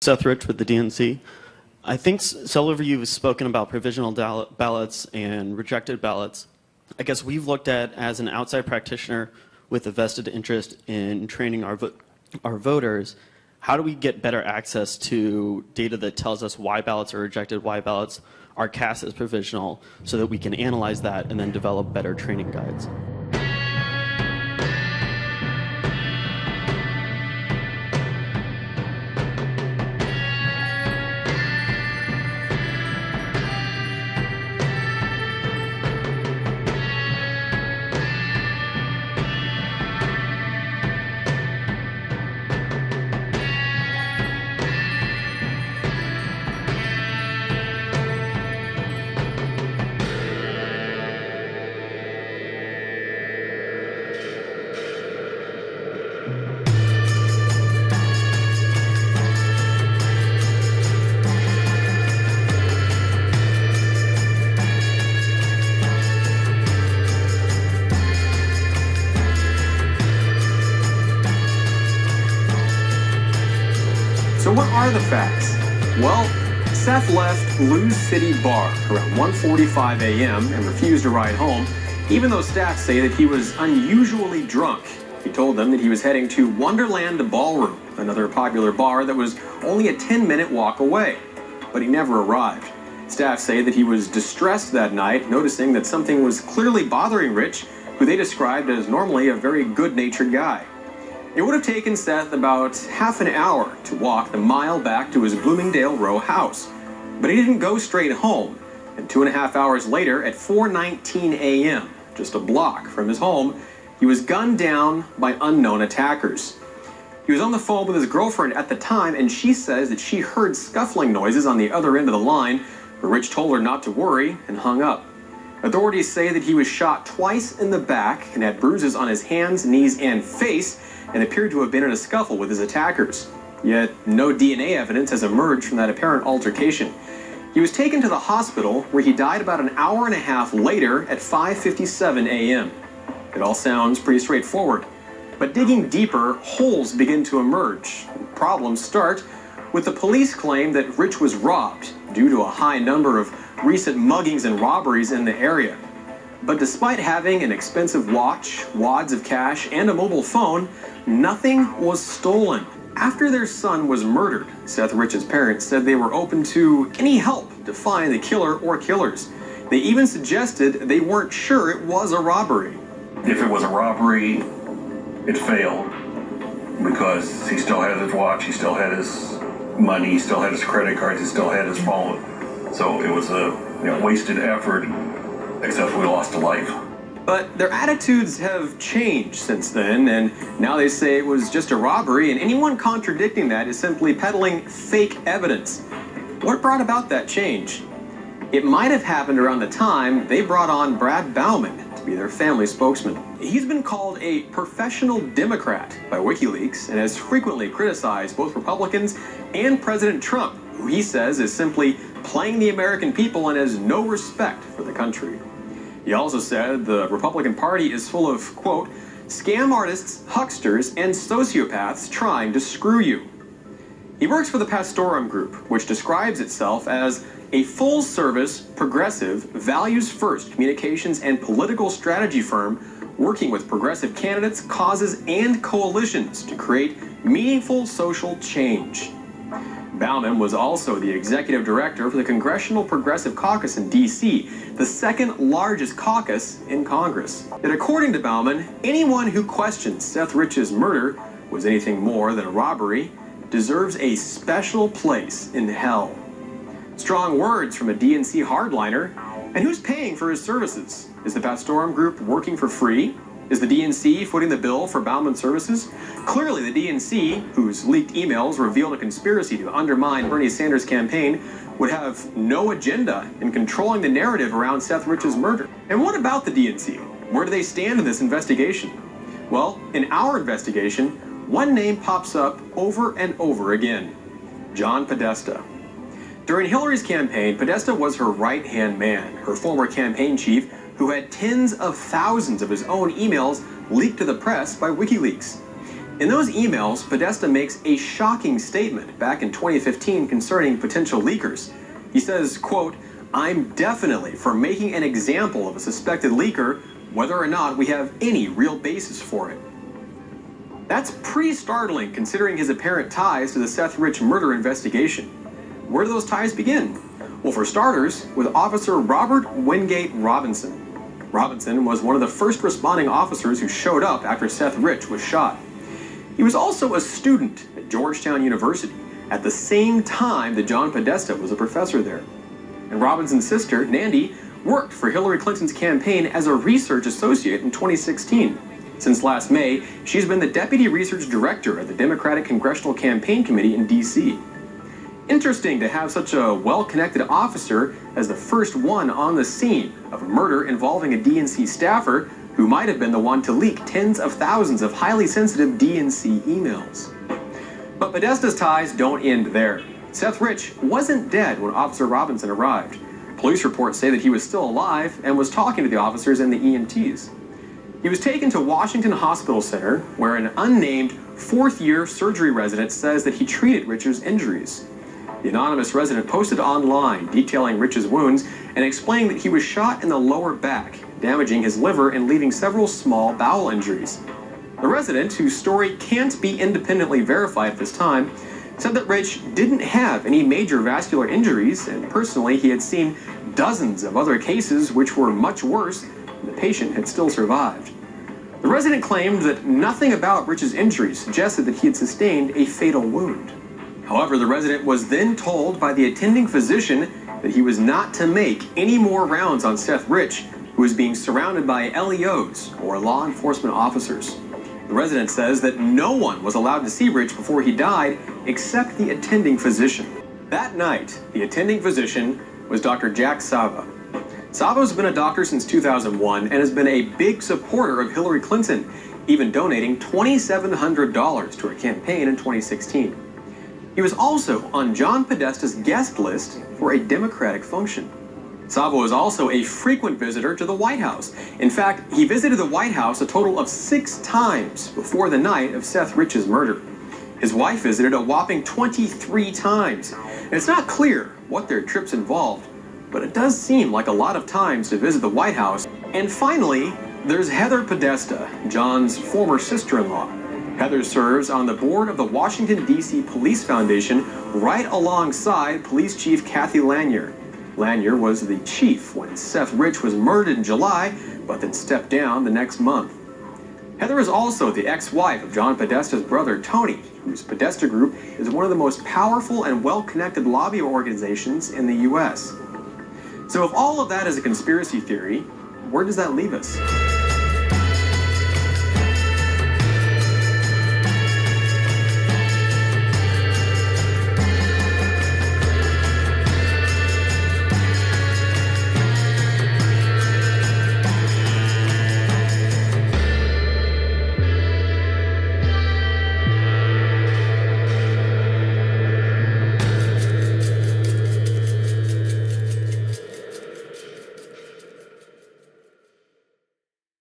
Seth with the DNC. I think several of you have spoken about provisional ballots and rejected ballots. I guess we've looked at, as an outside practitioner with a vested interest in training our voters, how do we get better access to data that tells us why ballots are rejected, why ballots are cast as provisional, so that we can analyze that and then develop better training guides. So what are the facts? Well, Seth left Lou's City Bar around 1:45 a.m. and refused to ride home, even though staff say that he was unusually drunk. He told them that he was heading to Wonderland Ballroom, another popular bar that was only a 10-minute walk away. But he never arrived. Staff say that he was distressed that night, noticing that something was clearly bothering Rich, who they described as normally a very good-natured guy. It would have taken Seth about half an hour to walk the mile back to his Bloomingdale Row house. But he didn't go straight home, and 2.5 hours later at 4:19 a.m., just a block from his home, he was gunned down by unknown attackers. He was on the phone with his girlfriend at the time, and she says that she heard scuffling noises on the other end of the line, but Rich told her not to worry and hung up. Authorities say that he was shot twice in the back and had bruises on his hands, knees, and face, and appeared to have been in a scuffle with his attackers. Yet no DNA evidence has emerged from that apparent altercation. He was taken to the hospital, where he died about an hour and a half later at 5:57 a.m. It all sounds pretty straightforward. But digging deeper, holes begin to emerge. Problems start with the police claim that Rich was robbed due to a high number of recent muggings and robberies in the area. But despite having an expensive watch, wads of cash, and a mobile phone, nothing was stolen. After their son was murdered, Seth Rich's parents said they were open to any help to find the killer or killers. They even suggested they weren't sure it was a robbery. If it was a robbery, it failed because he still had his watch, he still had his money, he still had his credit cards, he still had his phone. So it was a wasted effort, except we lost a life. But their attitudes have changed since then, and now they say it was just a robbery, and anyone contradicting that is simply peddling fake evidence. What brought about that change? It might have happened around the time they brought on Brad Bauman to be their family spokesman. He's been called a professional Democrat by WikiLeaks and has frequently criticized both Republicans and President Trump, who he says is simply playing the American people and has no respect for the country. He also said the Republican Party is full of, quote, scam artists, hucksters, and sociopaths trying to screw you. He works for the Pastorum Group, which describes itself as a full-service, progressive, values-first communications and political strategy firm working with progressive candidates, causes, and coalitions to create meaningful social change. Bauman was also the executive director for the Congressional Progressive Caucus in D.C., the second largest caucus in Congress. Yet according to Bauman, anyone who questions Seth Rich's murder was anything more than a robbery deserves a special place in hell. Strong words from a DNC hardliner. And who's paying for his services? Is the Pastorum Group working for free? Is the DNC footing the bill for Bauman's services? Clearly, the DNC, whose leaked emails revealed a conspiracy to undermine Bernie Sanders' campaign, would have no agenda in controlling the narrative around Seth Rich's murder. And what about the DNC? Where do they stand in this investigation? Well, in our investigation, one name pops up over and over again: John Podesta. During Hillary's campaign, Podesta was her right-hand man, her former campaign chief, who had tens of thousands of his own emails leaked to the press by WikiLeaks. In those emails, Podesta makes a shocking statement back in 2015 concerning potential leakers. He says, quote, "I'm definitely for making an example of a suspected leaker, whether or not we have any real basis for it." That's pretty startling considering his apparent ties to the Seth Rich murder investigation. Where do those ties begin? Well, for starters, with Officer Robert Wingate Robinson. Robinson was one of the first responding officers who showed up after Seth Rich was shot. He was also a student at Georgetown University at the same time that John Podesta was a professor there. And Robinson's sister, Nandy, worked for Hillary Clinton's campaign as a research associate in 2016. Since last May, she's been the deputy research director at the Democratic Congressional Campaign Committee in D.C. Interesting to have such a well-connected officer as the first one on the scene of a murder involving a DNC staffer who might have been the one to leak tens of thousands of highly sensitive DNC emails. But Podesta's ties don't end there. Seth Rich wasn't dead when Officer Robinson arrived. Police reports say that he was still alive and was talking to the officers and the EMTs. He was taken to Washington Hospital Center, where an unnamed fourth-year surgery resident says that he treated Rich's injuries. The anonymous resident posted online detailing Rich's wounds and explaining that he was shot in the lower back, damaging his liver and leaving several small bowel injuries. The resident, whose story can't be independently verified at this time, said that Rich didn't have any major vascular injuries, and personally he had seen dozens of other cases which were much worse, and the patient had still survived. The resident claimed that nothing about Rich's injuries suggested that he had sustained a fatal wound. However, the resident was then told by the attending physician that he was not to make any more rounds on Seth Rich, who was being surrounded by LEOs, or law enforcement officers. The resident says that no one was allowed to see Rich before he died except the attending physician. That night, the attending physician was Dr. Jack Sava. Sava's been a doctor since 2001 and has been a big supporter of Hillary Clinton, even donating $2,700 to her campaign in 2016. He was also on John Podesta's guest list for a Democratic function. Sava was also a frequent visitor to the White House. In fact, he visited the White House a total of 6 times before the night of Seth Rich's murder. His wife visited a whopping 23 times. And it's not clear what their trips involved, but it does seem like a lot of times to visit the White House. And finally, there's Heather Podesta, John's former sister-in-law. Heather serves on the board of the Washington, D.C. Police Foundation right alongside Police Chief Kathy Lanier. Lanier was the chief when Seth Rich was murdered in July, but then stepped down the next month. Heather is also the ex-wife of John Podesta's brother, Tony, whose Podesta Group is one of the most powerful and well-connected lobby organizations in the U.S. So if all of that is a conspiracy theory, where does that leave us?